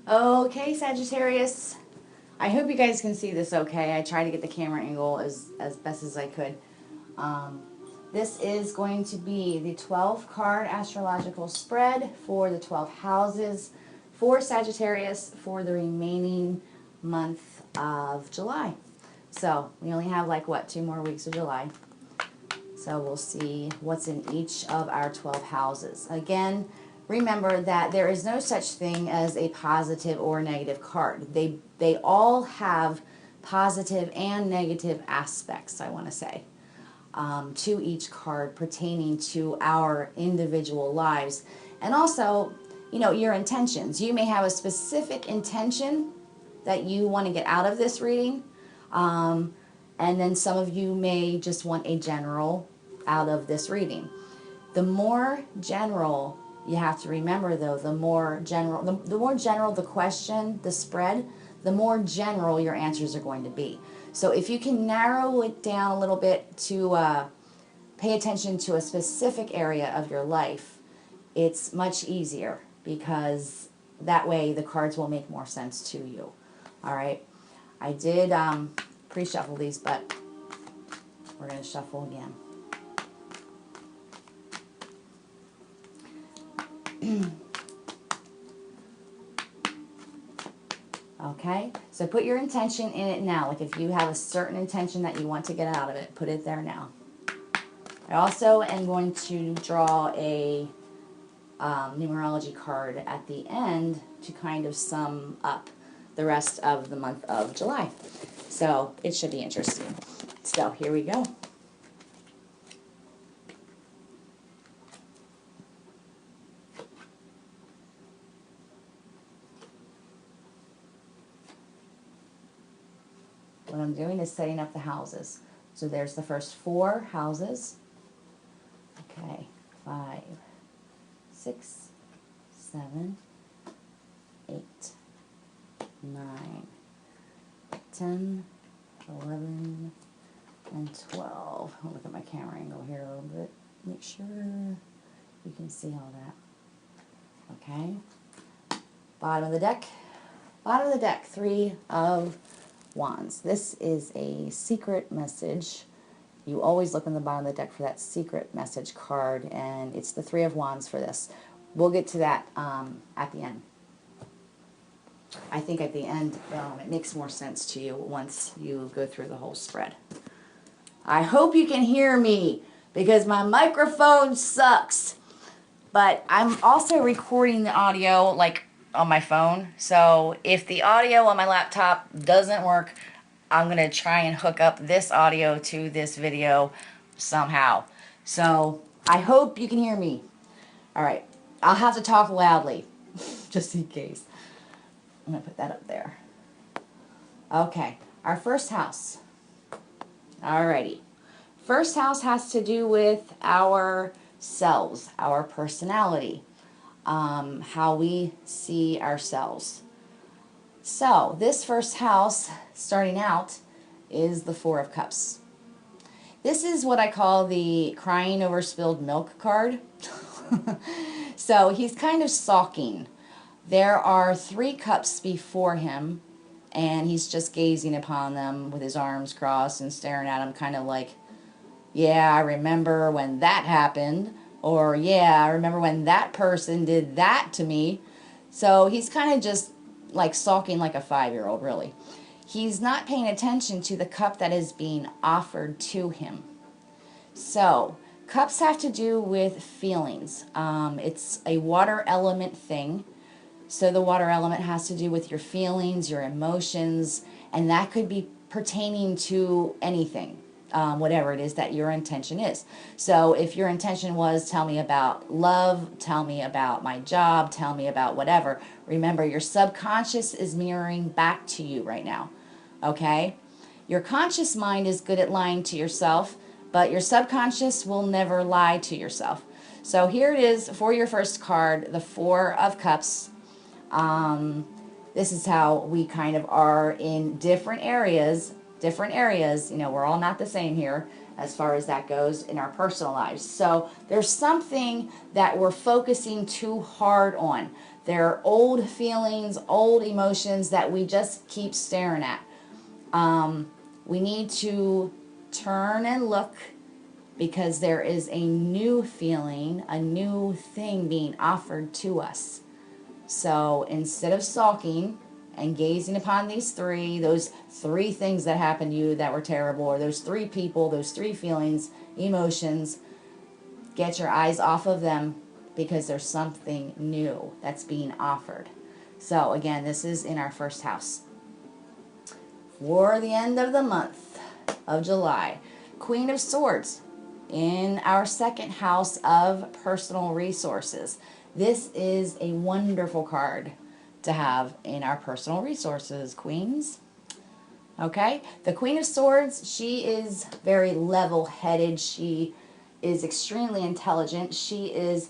Okay, Sagittarius. I hope you guys can see this okay. I tried to get the camera angle as best as I could. This is going to be the 12 card astrological spread for the 12 houses for Sagittarius for the remaining month of July. So we only have like, what, 2 more weeks of July. So we'll see what's in each of our 12 houses. Again, remember that there is no such thing as a positive or negative card. They all have positive and negative aspects, I want to say, to each card pertaining to our individual lives. And also, you know, your intentions. You may have a specific intention that you want to get out of this reading. And then some of you may just want a general out of this reading. The more general, you have to remember though, the more general the question, the spread, the more general your answers are going to be. So if you can narrow it down a little bit to pay attention to a specific area of your life, it's much easier because that way the cards will make more sense to you. All right. I did pre-shuffle these, but we're going to shuffle again. Okay, so put your intention in it now. Like if you have a certain intention that you want to get out of it, put it there now. I also am going to draw a numerology card at the end to kind of sum up the rest of the month of July. So it should be interesting. So here we go. What I'm doing is setting up the houses. So there's the first 4 houses. Okay, 5, 6, 7, 8, 9, 10, 11, and 12. I'll look at my camera angle here a little bit. Make sure you can see all that. Okay. Bottom of the deck. Bottom of the deck, 3 of Wands. This is a secret message. You always look on the bottom of the deck for that secret message card, and it's the 3 of Wands for this. We'll get to that at the end. I think at the end it makes more sense to you once you go through the whole spread. I hope you can hear me because my microphone sucks. But I'm also recording the audio like on my phone. So if the audio on my laptop doesn't work, I'm going to try and hook up this audio to this video somehow. So I hope you can hear me. All right. I'll have to talk loudly just in case. I'm going to put that up there. Okay. Our first house. Alrighty. First house has to do with our selves, our personality, how we see ourselves. So this first house, starting out, is the 4 of Cups. This is what I call the crying over spilled milk card. So he's kind of sulking. There are 3 cups before him, and he's just gazing upon them with his arms crossed and staring at them kind of like, yeah, I remember when that happened, or yeah, I remember when that person did that to me. So he's kind of just like sulking like a 5-year-old, really. He's not paying attention to the cup that is being offered to him. So cups have to do with feelings. It's a water element thing. So the water element has to do with your feelings, your emotions, and that could be pertaining to anything, whatever it is that your intention is. So if your intention was, tell me about love, tell me about my job, tell me about whatever, remember your subconscious is mirroring back to you right now, okay? Your conscious mind is good at lying to yourself, but your subconscious will never lie to yourself. So here it is for your first card, the 4 of Cups. This is how we kind of are in different areas, you know, we're all not the same here, as far as that goes in our personal lives. So there's something that we're focusing too hard on. There are old feelings, old emotions that we just keep staring at. We need to turn and look, because there is a new feeling, a new thing being offered to us. So instead of sulking and gazing upon those three things that happened to you that were terrible, or those three people, those three feelings, emotions, get your eyes off of them, because there's something new that's being offered. So again, this is in our first house. For the end of the month of July, Queen of Swords in our second house of personal resources. This is a wonderful card to have in our personal resources, Queens. Okay, the Queen of Swords, she is very level-headed. She is extremely intelligent. She is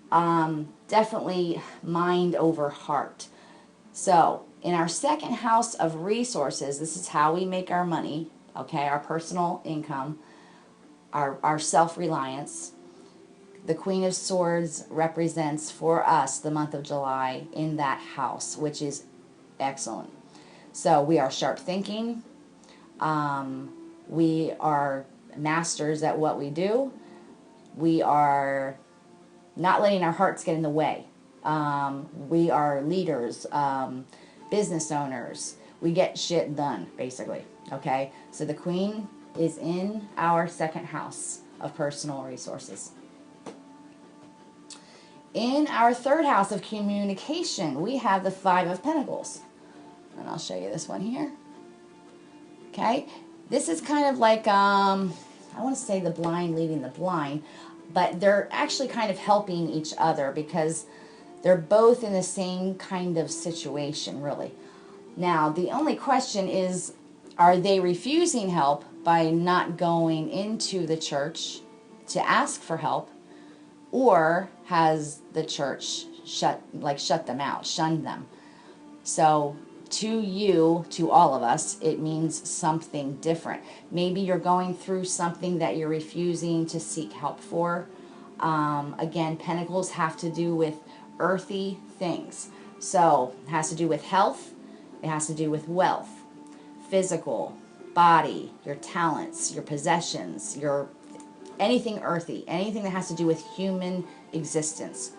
definitely mind over heart. So in our second house of resources, this is how we make our money, okay, our personal income, our self-reliance. The Queen of Swords represents for us the month of July in that house, which is excellent. So we are sharp thinking. We are masters at what we do. We are not letting our hearts get in the way. We are leaders, business owners. We get shit done, basically. Okay? So the Queen is in our second house of personal resources. In our third house of communication, we have the Five of Pentacles. And I'll show you this one here. Okay? This is kind of like, I want to say the blind leading the blind, but they're actually kind of helping each other, because they're both in the same kind of situation, really. Now, the only question is, are they refusing help by not going into the church to ask for help, or has the church shut them out, shunned them? So to you, to all of us, it means something different. Maybe you're going through something that you're refusing to seek help for. Again, Pentacles have to do with earthy things. So it has to do with health. It has to do with wealth, physical, body, your talents, your possessions, anything earthy, anything that has to do with human existence.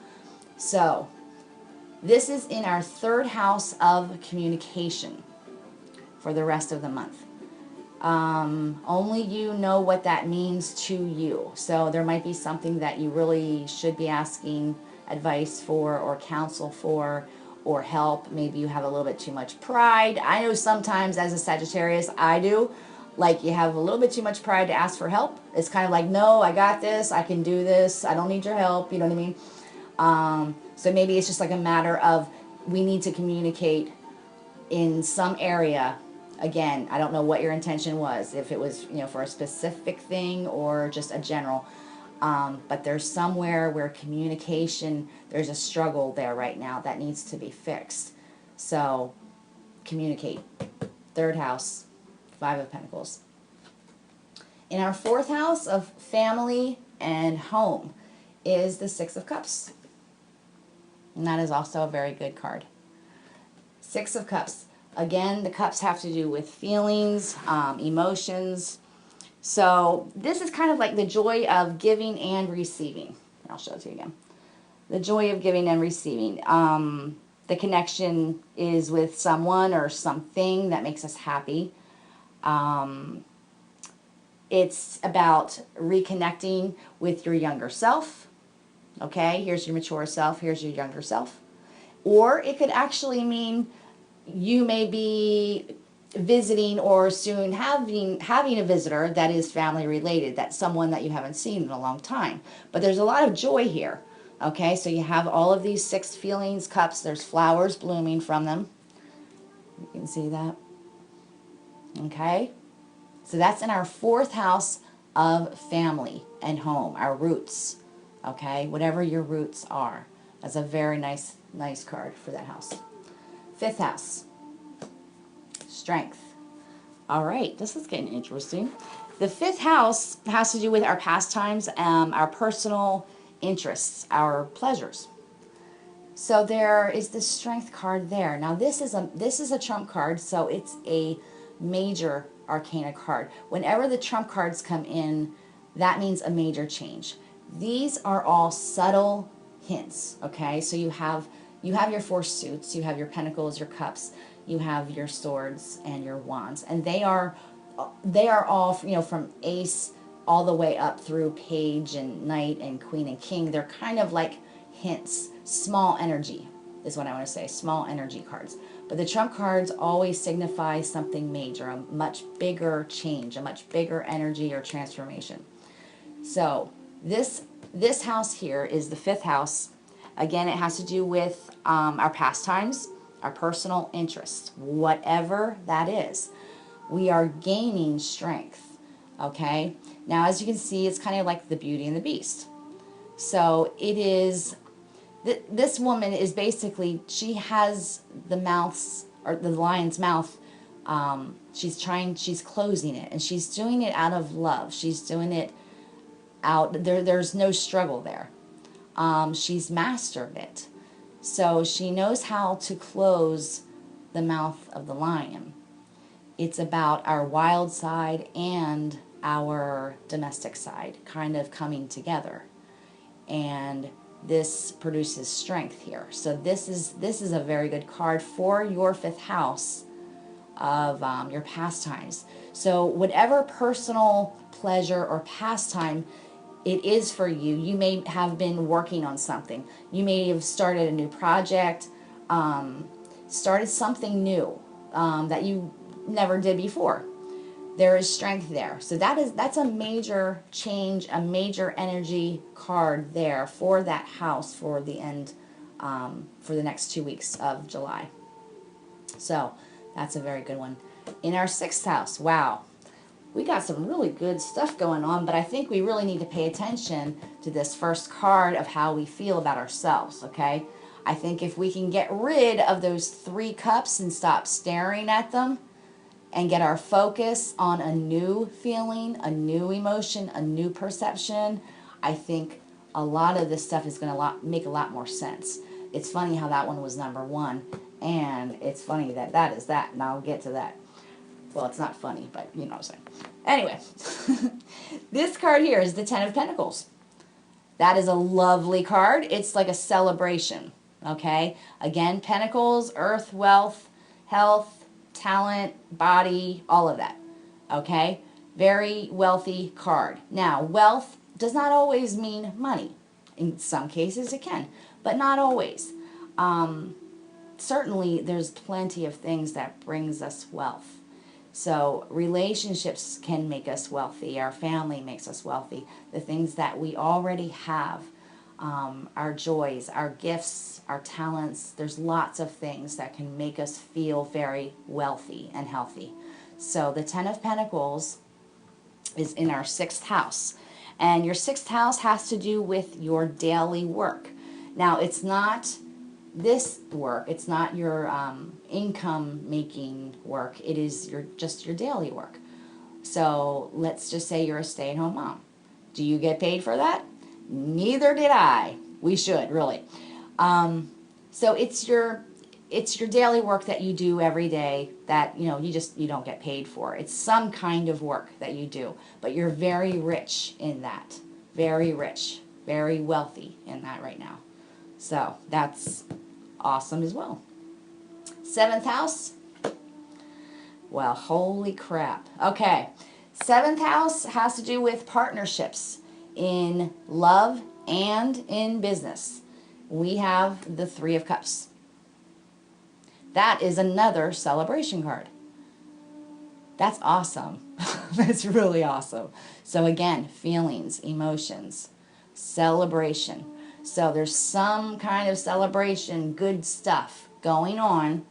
So this is in our third house of communication for the rest of the month. Only you know what that means to you. So there might be something that you really should be asking advice for, or counsel for, or help. Maybe you have a little bit too much pride. I know sometimes as a Sagittarius, I do. Like, you have a little bit too much pride to ask for help. It's kind of like, no, I got this. I can do this. I don't need your help. You know what I mean? So maybe it's just like a matter of, we need to communicate in some area. Again, I don't know what your intention was, if it was, for a specific thing or just a general. But there's somewhere where communication, there's a struggle there right now that needs to be fixed. So communicate. Third house, Five of Pentacles. In our fourth house of family and home is the Six of Cups. And that is also a very good card. Six of Cups. Again, the cups have to do with feelings, emotions. So this is kind of like the joy of giving and receiving. I'll show it to you again. The joy of giving and receiving. The connection is with someone or something that makes us happy. It's about reconnecting with your younger self. Okay, here's your mature self, here's your younger self. Or it could actually mean you may be visiting, or soon having a visitor that is family related, that's someone that you haven't seen in a long time. But there's a lot of joy here. Okay, so you have all of these six feelings, cups. There's flowers blooming from them. You can see that. Okay, so that's in our fourth house of family and home, our roots. Okay, whatever your roots are. That's a very nice card for that house. Fifth house, Strength. All right, this is getting interesting. The fifth house has to do with our pastimes, our personal interests, our pleasures. So there is the strength card there. Now this is a trump card, so it's a major arcana card. Whenever the trump cards come in, that means a major change. These are all subtle hints, okay? So you have your four suits, you have your pentacles, your cups, you have your swords and your wands, and they are all, you know, from ace all the way up through page and knight and queen and king. They're kind of like hints, small energy is what I want to say, small energy cards. But the trump cards always signify something major, a much bigger change, a much bigger energy or transformation. So this house here is the fifth house. Again, it has to do with our pastimes, our personal interests, whatever that is. We are gaining strength, okay? Now, as you can see, it's kind of like the Beauty and the Beast. So it is, this woman is basically, she has the mouths, or the lion's mouth, she's closing it, and she's doing it out of love. She's doing it out, there's no struggle there. She's mastered it. So she knows how to close the mouth of the lion. It's about our wild side and our domestic side kind of coming together. And this produces strength here. So this is a very good card for your fifth house of your pastimes. So whatever personal pleasure or pastime it is for you, you may have been working on something. You may have started a new project, started something new that you never did before. There is strength there. So that's a major change, a major energy card there for that house for the end, for the next 2 weeks of July. So that's a very good one. In our sixth house, wow, we got some really good stuff going on, but I think we really need to pay attention to this first card of how we feel about ourselves, okay? I think if we can get rid of those 3 cups and stop staring at them, and get our focus on a new feeling, a new emotion, a new perception, I think a lot of this stuff is going to make a lot more sense. It's funny how that one was number 1, and it's funny that that is that, and I'll get to that. Well, it's not funny, but you know what I'm saying. Anyway, this card here is the Ten of Pentacles. That is a lovely card. It's like a celebration, okay? Again, pentacles, earth, wealth, health, talent, body, all of that, okay? Very wealthy card. Now, wealth does not always mean money. In some cases it can, but not always. Certainly there's plenty of things that brings us wealth. So relationships can make us wealthy. Our family makes us wealthy. The things that we already have, our joys, our gifts, our talents, there's lots of things that can make us feel very wealthy and healthy. So the Ten of Pentacles is in our sixth house. And your sixth house has to do with your daily work. Now, it's not this work. It's not your income-making work. It is just your daily work. So let's just say you're a stay-at-home mom. Do you get paid for that? Neither did I. We should, really. So it's your daily work that you do every day that, you don't get paid for. It's some kind of work that you do, but you're very rich in that. Very rich, very wealthy in that right now. So that's awesome as well. Seventh house. Well, holy crap. Okay. Seventh house has to do with partnerships in love and in business. We have the Three of Cups. That is another celebration card. That's awesome. That's really awesome. So again, feelings, emotions, celebration. So there's some kind of celebration, good stuff going on,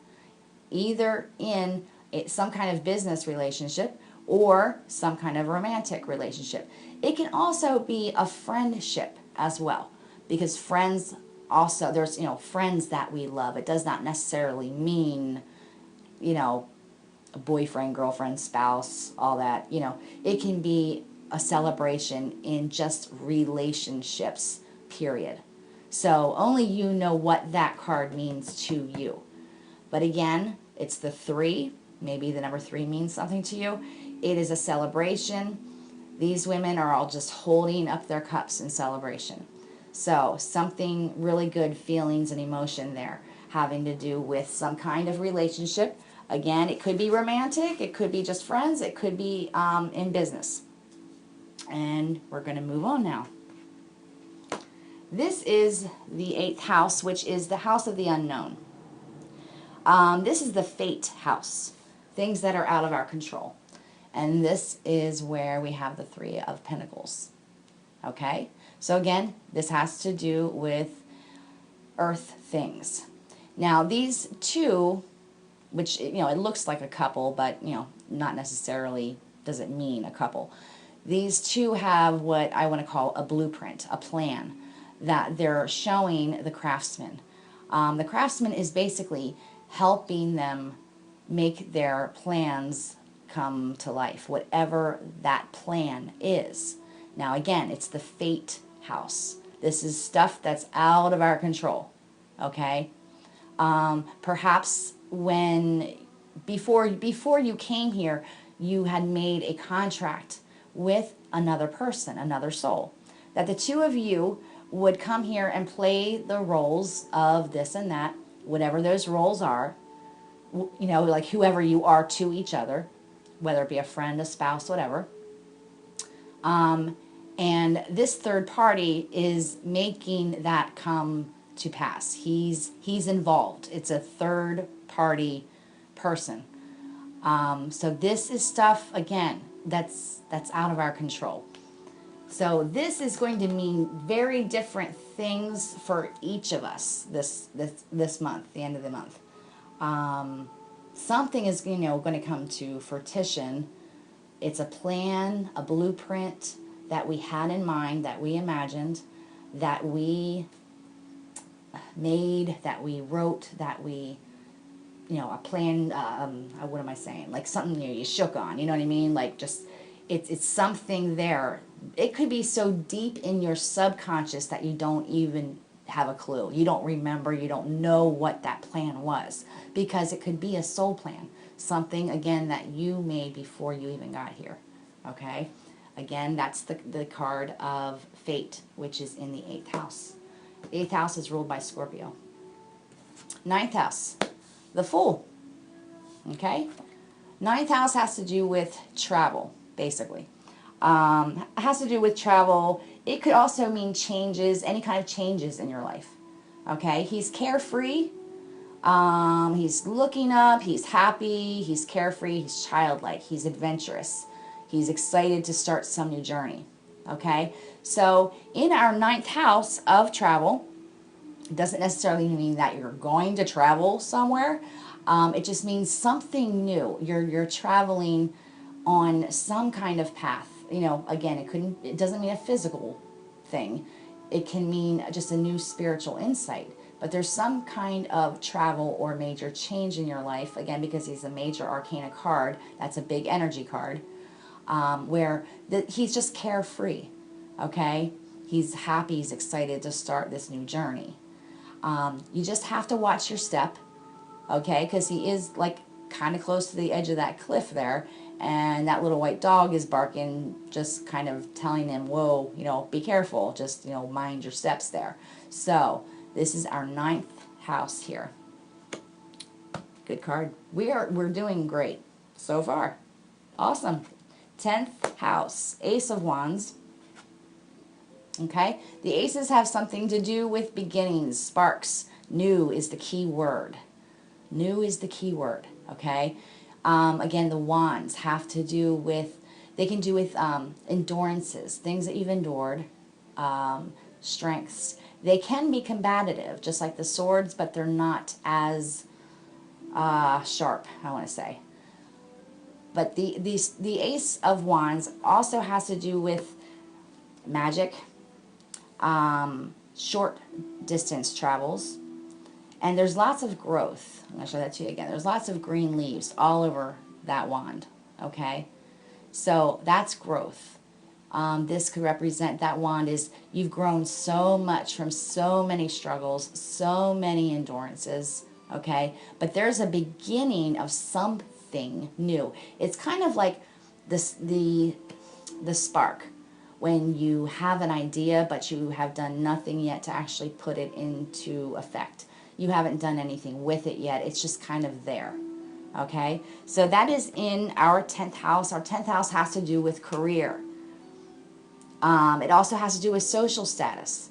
either in some kind of business relationship or some kind of romantic relationship. It can also be a friendship as well, because friends also, there's, friends that we love. It does not necessarily mean, a boyfriend, girlfriend, spouse, all that. You know, it can be a celebration in just relationships, period. So only you know what that card means to you. But again, it's the 3. Maybe the number 3 means something to you. It is a celebration. These women are all just holding up their cups in celebration. So something really good, feelings and emotion there, having to do with some kind of relationship. Again, it could be romantic, it could be just friends, it could be in business. And we're going to move on now. This is the 8th house, which is the house of the unknown. This is the fate house, things that are out of our control. And this is where we have the 3 of Pentacles. Okay? So again, this has to do with earth things. Now, these 2, which, you know, it looks like a couple, but, you know, not necessarily does it mean a couple. These 2 have what I want to call a blueprint, a plan, that they're showing the craftsman. The craftsman is basically helping them make their plans come to life, whatever that plan is. Now again, it's the fate house. This is stuff that's out of our control, okay? Perhaps before you came here, you had made a contract with another person, another soul, that the 2 of you would come here and play the roles of this and that, whatever those roles are, you know, like whoever you are to each other, whether it be a friend, a spouse, whatever. And this 3rd party is making that come to pass. He's involved. It's a 3rd party person. So this is stuff, again, that's out of our control. So this is going to mean very different things for each of us this month, the end of the month. Something is, you know, going to come to fruition. It's a plan, a blueprint that we had in mind, that we imagined, that we made, that we wrote, that we, you know, a plan, what am I saying? Like something you shook on, you know what I mean? Like just, it's something there. It could be so deep in your subconscious that you don't even have a clue. You don't remember, you don't know what that plan was, because it could be a soul plan. Something, again, that you made before you even got here, okay? Again, that's the card of fate, which is in the 8th house. The 8th house is ruled by Scorpio. 9th house, the Fool, okay? 9th house has to do with travel, basically. Has to do with travel. It could also mean changes, any kind of changes in your life, okay? He's carefree. He's looking up. He's happy. He's carefree. He's childlike. He's adventurous. He's excited to start some new journey, okay? So in our 9th house of travel, it doesn't necessarily mean that you're going to travel somewhere. It just means something new. You're traveling on some kind of path. You know, again, it doesn't mean a physical thing. It can mean just a new spiritual insight. But there's some kind of travel or major change in your life, again, because he's a major arcana card. That's a big energy card, where he's just carefree, okay? He's happy, he's excited to start this new journey. You just have to watch your step, okay? Because he is like kind of close to the edge of that cliff there, and that little white dog is barking, just kind of telling him, whoa, you know, be careful, just, you know, mind your steps there. So this is our 9th house here. Good card. We're doing great so far. Awesome. 10th house, Ace of Wands. Okay, the aces have something to do with beginnings, sparks. New is the key word. New is the key word, okay? Again, the wands have to do with, they can do with endurances, things that you've endured, strengths. They can be combative, just like the swords, but they're not as sharp, I want to say. But the Ace of Wands also has to do with magic, short distance travels, and there's lots of growth. I'm going to show that to you again. There's lots of green leaves all over that wand, okay? So that's growth. This could represent, that wand is, you've grown so much from so many struggles, so many endurances, okay? But there's a beginning of something new. It's kind of like this, the spark, when you have an idea but you have done nothing yet to actually put it into effect. You haven't done anything with it yet. It's just kind of there. Okay, so that is in our 10th house. Our 10th house has to do with career. It also has to do with social status.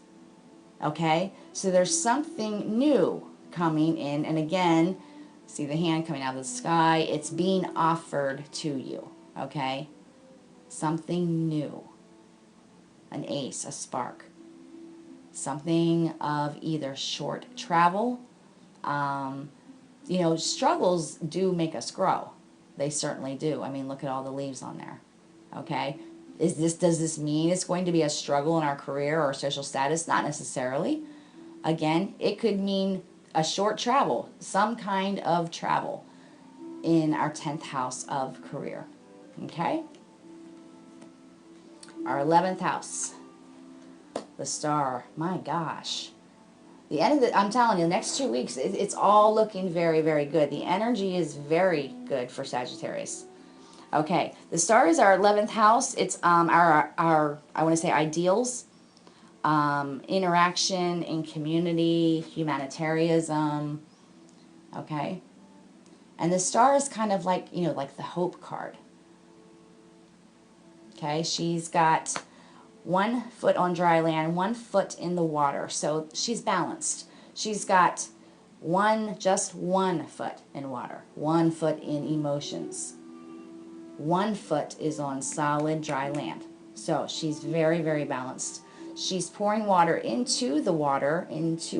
Okay, so there's something new coming in, and again, see the hand coming out of the sky. It's being offered to you. Okay, something new. An ace, a spark. Something of either short travel. You know, struggles do make us grow. They certainly do. I mean, look at all the leaves on there. Okay? Does this mean it's going to be a struggle in our career or social status? Not necessarily. Again, it could mean a short travel, some kind of travel in our 10th house of career. Okay? Our 11th house, the star. My gosh. The end of the, I'm telling you, the next 2 weeks, it's all looking very, very good. The energy is very good for Sagittarius. Okay, the star is our 11th house. It's our I want to say ideals, interaction in community, humanitarianism. Okay, and the star is kind of like, you know, like the hope card. Okay, she's got 1 foot on dry land, 1 foot in the water. So she's balanced. She's got just one foot in water, 1 foot in emotions. 1 foot is on solid dry land. So she's very, very balanced. She's pouring water, into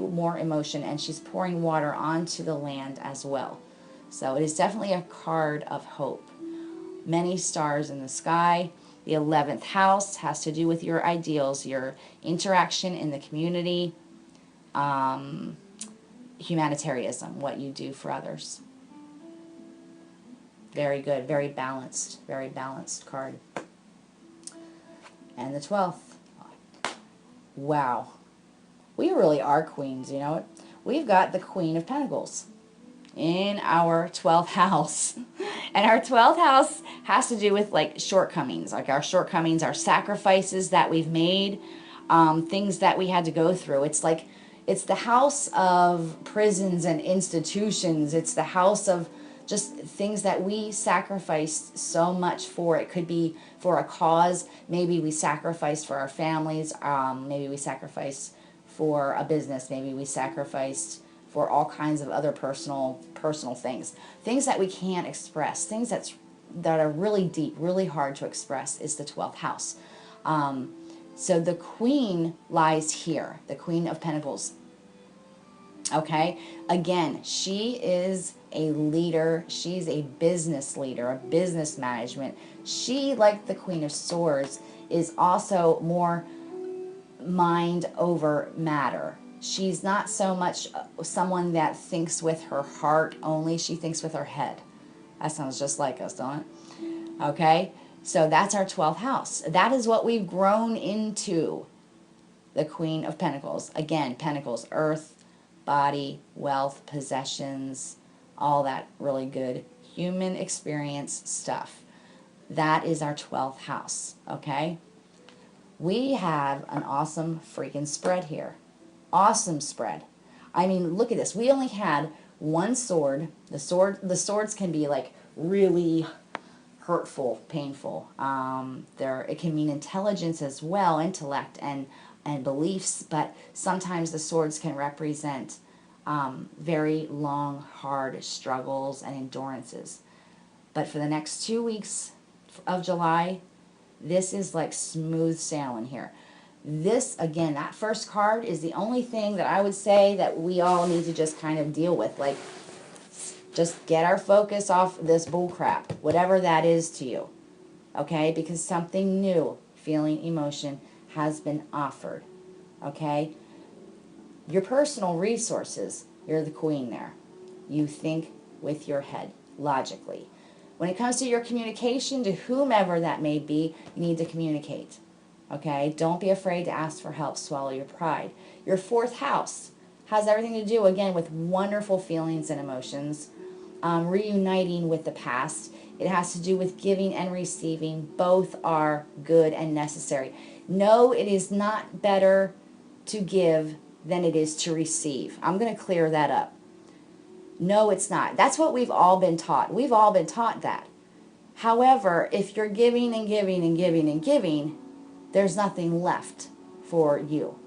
more emotion, and she's pouring water onto the land as well. So it is definitely a card of hope. Many stars in the sky. The 11th house has to do with your ideals, your interaction in the community, humanitarianism, what you do for others. Very good, very balanced card. And the 12th. Wow. We really are queens, you know. We've got the Queen of Pentacles in our 12th house. And our 12th house has to do with like shortcomings, like our shortcomings, our sacrifices that we've made, things that we had to go through. It's like, it's the house of prisons and institutions. It's the house of just things that we sacrificed so much for. It could be for a cause. Maybe we sacrificed for our families. Maybe we sacrificed for a business. Maybe we sacrificed for all kinds of other personal things. Things that we can't express. Things that are really deep, really hard to express is the 12th house. So the Queen lies here, the Queen of Pentacles. Okay, again, she is a leader. She's a business leader, a business management. She, like the Queen of Swords, is also more mind over matter. She's not so much someone that thinks with her heart only. She thinks with her head. That sounds just like us, don't it? Okay, so that's our 12th house. That is what we've grown into, the Queen of Pentacles. Again, Pentacles, earth, body, wealth, possessions, all that really good human experience stuff. That is our 12th house, okay? We have an awesome freaking spread here. Awesome spread. I mean, look at this. We only had 1 sword. The swords can be like really hurtful, painful. It can mean intelligence as well, intellect and beliefs, but sometimes the swords can represent very long, hard struggles and endurances. But for the next 2 weeks of July, this is like smooth sailing here. This, again, that first card is the only thing that I would say that we all need to just kind of deal with. Like, just get our focus off this bull crap, whatever that is to you. Okay? Because something new, feeling, emotion, has been offered. Okay? Your personal resources, you're the queen there. You think with your head, logically. When it comes to your communication to whomever that may be, you need to communicate. Okay? Don't be afraid to ask for help. Swallow your pride. Your fourth house has everything to do, again, with wonderful feelings and emotions, reuniting with the past. It has to do with giving and receiving. Both are good and necessary. No, it is not better to give than it is to receive. I'm going to clear that up. No, it's not. That's what we've all been taught. We've all been taught that. However, if you're giving and giving and giving and giving, there's nothing left for you.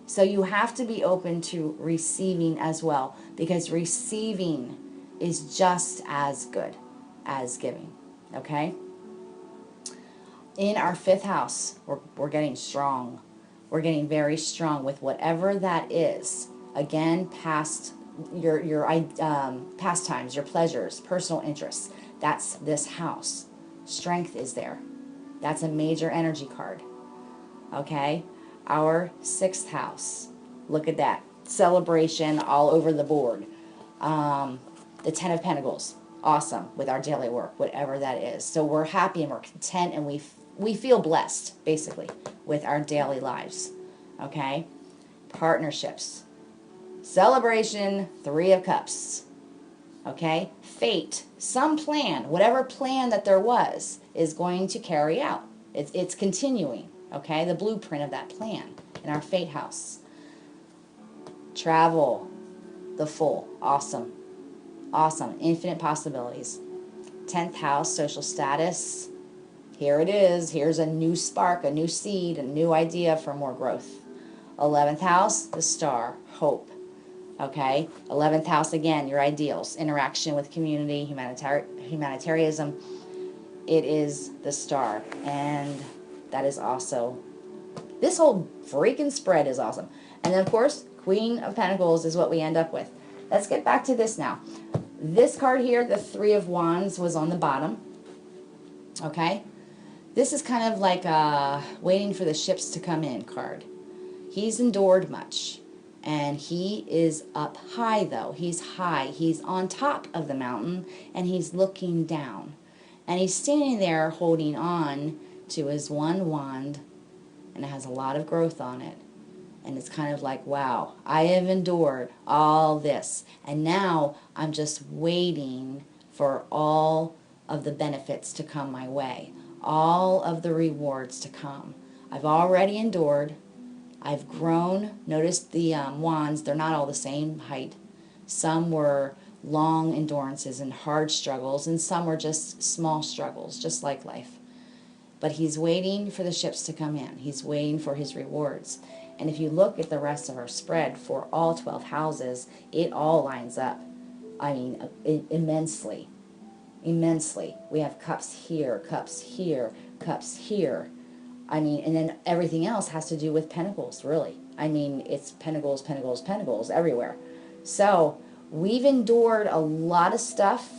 So you have to be open to receiving as well, because receiving is just as good as giving. Okay? In our fifth house, we're getting strong. We're getting very strong with whatever that is. Again, past your pastimes, your pleasures, personal interests. That's this house. Strength is there. That's a major energy card. Okay? Our sixth house. Look at that. Celebration all over the board. The Ten of Pentacles. Awesome with our daily work, whatever that is. So we're happy and we're content and we feel blessed, basically, with our daily lives. Okay? Partnerships. Celebration, Three of Cups. Okay? Fate, some plan, whatever plan that there was, is going to carry out. It's continuing. Okay? The blueprint of that plan in our fate house. Travel, the Fool. Awesome. Awesome. Infinite possibilities. 10th house, social status. Here it is. Here's a new spark, a new seed, a new idea for more growth. 11th house, the Star. Hope. Okay? 11th house, again, your ideals. Interaction with community, humanitarianism. It is the Star. And that is also... This whole freaking spread is awesome. And then, of course, Queen of Pentacles is what we end up with. Let's get back to this now. This card here, the Three of Wands, was on the bottom. Okay? This is kind of like a waiting for the ships to come in card. He's endured much. And he is up high, though. He's high. He's on top of the mountain, and he's looking down. And he's standing there holding on to his one wand, and it has a lot of growth on it. And it's kind of like, wow, I have endured all this. And now I'm just waiting for all of the benefits to come my way. All of the rewards to come. I've already endured. I've grown. Notice the wands, they're not all the same height. Some were long endurances and hard struggles, and some were just small struggles, just like life. But he's waiting for the ships to come in. He's waiting for his rewards. And if you look at the rest of our spread for all 12 houses, it all lines up. I mean, immensely. Immensely. We have cups here, cups here, cups here. I mean, and then everything else has to do with pentacles, really. I mean, it's pentacles, pentacles, pentacles everywhere. So, we've endured a lot of stuff,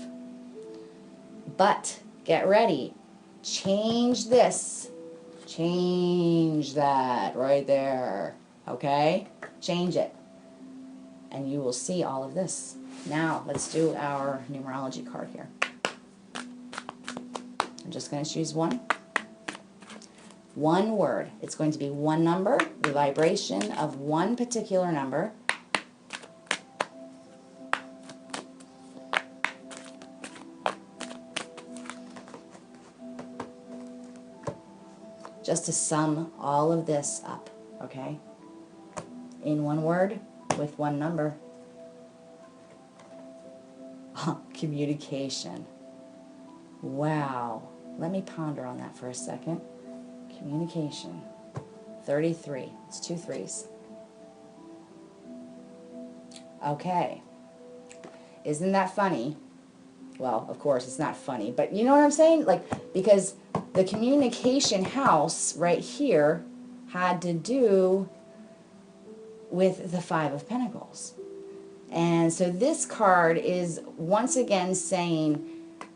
but get ready. Change this. Change that right there. Okay? Change it. And you will see all of this. Now, let's do our numerology card here. I'm just going to choose one. One word. It's going to be one number, the vibration of one particular number. Just to sum all of this up, okay? In one word, with one number. Communication. Wow. Let me ponder on that for a second. Communication. 33. It's 2 3s. Okay. Isn't that funny? Well, of course, it's not funny, but you know what I'm saying? Like, because the communication house right here had to do with the Five of Pentacles. And so this card is once again saying,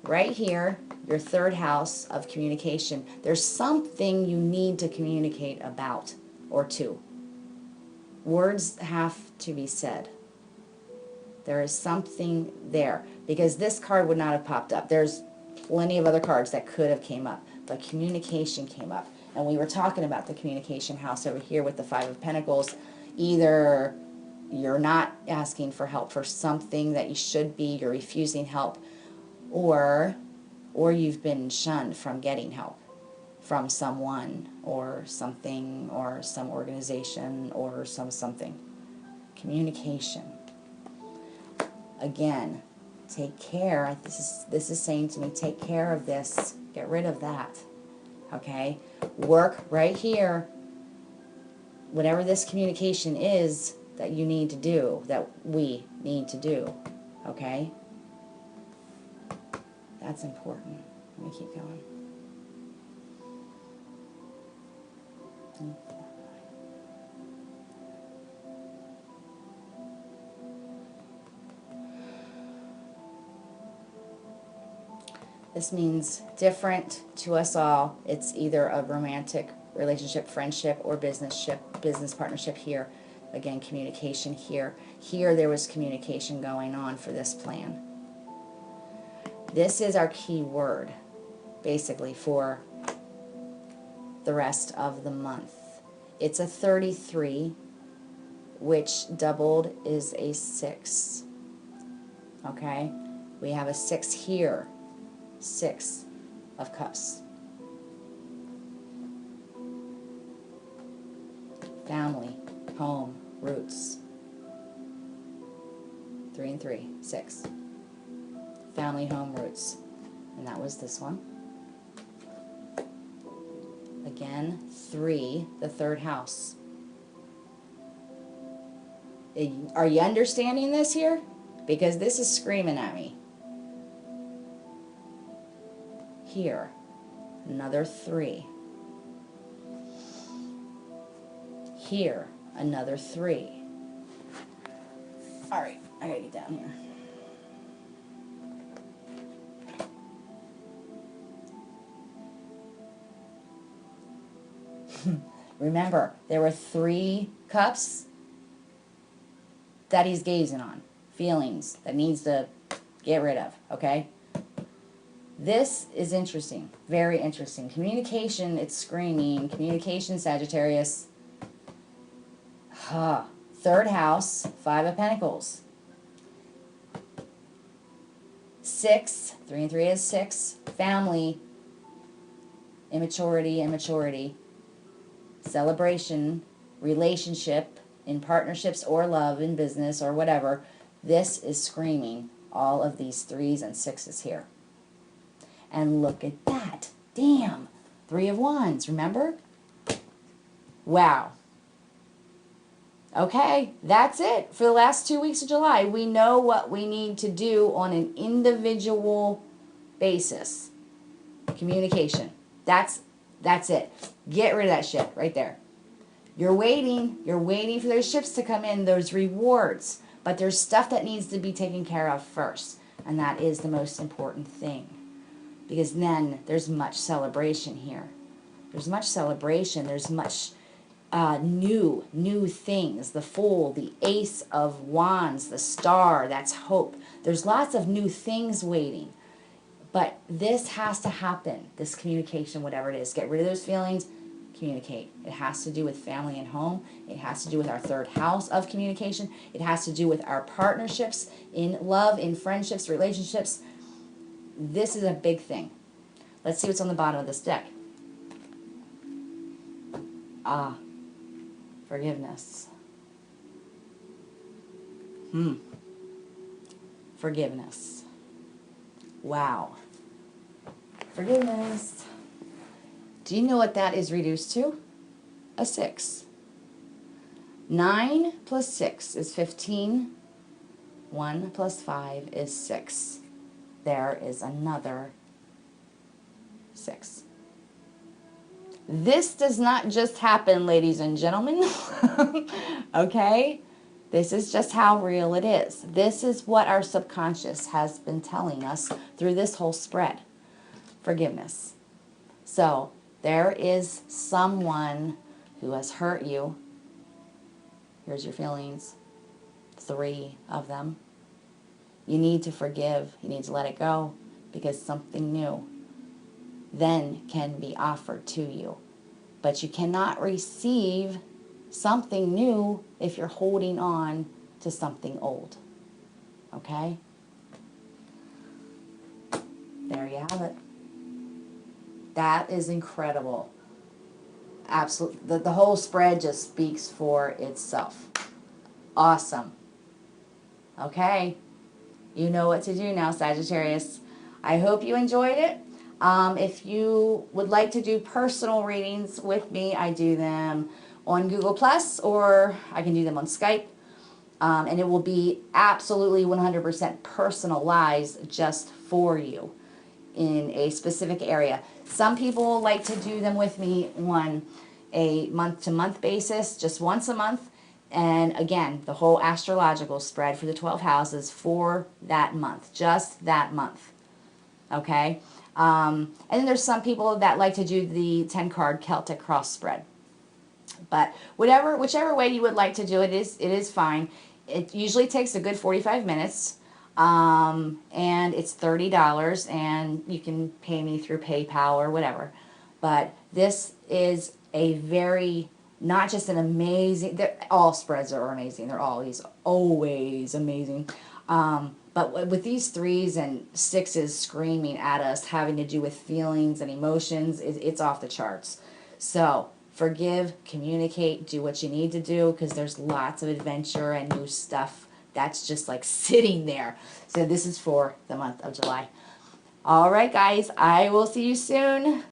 right here, your third house of communication, there's something you need to communicate about or to. Words have to be said. There is something there, because this card would not have popped up. There's plenty of other cards that could have came up, but communication came up. And we were talking about the communication house over here with the Five of Pentacles. Either you're not asking for help for something that you should be, you're refusing help, or you've been shunned from getting help from someone or something or some organization or something. Communication. Again, take care. This is saying to me, take care of this. Get rid of that. Okay? Work right here. Whatever this communication is that you need to do, that we need to do. Okay? That's important. Let me keep going. This means different to us all. It's either a romantic relationship, friendship, or business partnership here. Again, communication here. Here there was communication going on for this plan. This is our key word, basically, for the rest of the month. It's a 33, which doubled is a 6. Okay? We have a 6 here. 6 of Cups. Family, home, roots. 3 and 3, 6. Family, home, roots. And that was this one. Again, 3, the third house. Are you understanding this here? Because this is screaming at me. Here, another 3. Here, another 3. All right, I gotta get down here. Remember, there were 3 cups that he's gazing on. Feelings that needs to get rid of, okay? This is interesting, very interesting. Communication, it's screaming. Communication, Sagittarius. Third house, 5 of Pentacles. 6, 3 and 3 is 6. Family, immaturity. Celebration, relationship, in partnerships or love, in business or whatever. This is screaming all of these 3s and 6s here. And look at that. Damn. 3 of Wands, remember? Wow. Okay, that's it for the last 2 weeks of July. We know what we need to do on an individual basis. Communication. That's it. Get rid of that shit right there. You're waiting for those ships to come in, those rewards. But there's stuff that needs to be taken care of first. And that is the most important thing. Because then there's much celebration here. There's much celebration. There's much new things. The Fool, the Ace of Wands, the Star, that's hope. There's lots of new things waiting. But this has to happen, this communication, whatever it is. Get rid of those feelings, communicate. It has to do with family and home. It has to do with our third house of communication. It has to do with our partnerships in love, in friendships, relationships. This is a big thing. Let's see what's on the bottom of this deck. Forgiveness. Forgiveness. Wow. Forgiveness. Do you know what that is reduced to? A 6. 9 plus 6 is 15. 1 plus 5 is 6. There is another 6. This does not just happen, ladies and gentlemen. Okay? This is just how real it is. This is what our subconscious has been telling us through this whole spread. Forgiveness. So, there is someone who has hurt you. Here's your feelings. 3 of them. You need to forgive. You need to let it go because something new then can be offered to you. But you cannot receive something new if you're holding on to something old. Okay? There you have it. That is incredible. Absolutely. The whole spread just speaks for itself. Awesome. Okay. You know what to do now, Sagittarius. I hope you enjoyed it. If you would like to do personal readings with me, I do them on Google Plus, or I can do them on Skype. And it will be absolutely 100% personalized just for you in a specific area. Some people like to do them with me on a month-to-month basis, just once a month. And again, the whole astrological spread for the 12 houses for that month, just that month. Okay? And then there's some people that like to do the 10-card Celtic cross spread. But whichever way you would like to do it is fine. It usually takes a good 45 minutes. And it's $30, and you can pay me through PayPal or whatever. But this is a very, not just an amazing, all spreads are amazing. They're always amazing. But with these 3s and 6s screaming at us, having to do with feelings and emotions, it's off the charts. So forgive, communicate, do what you need to do, because there's lots of adventure and new stuff that's just like sitting there. So this is for the month of July. All right, guys, I will see you soon.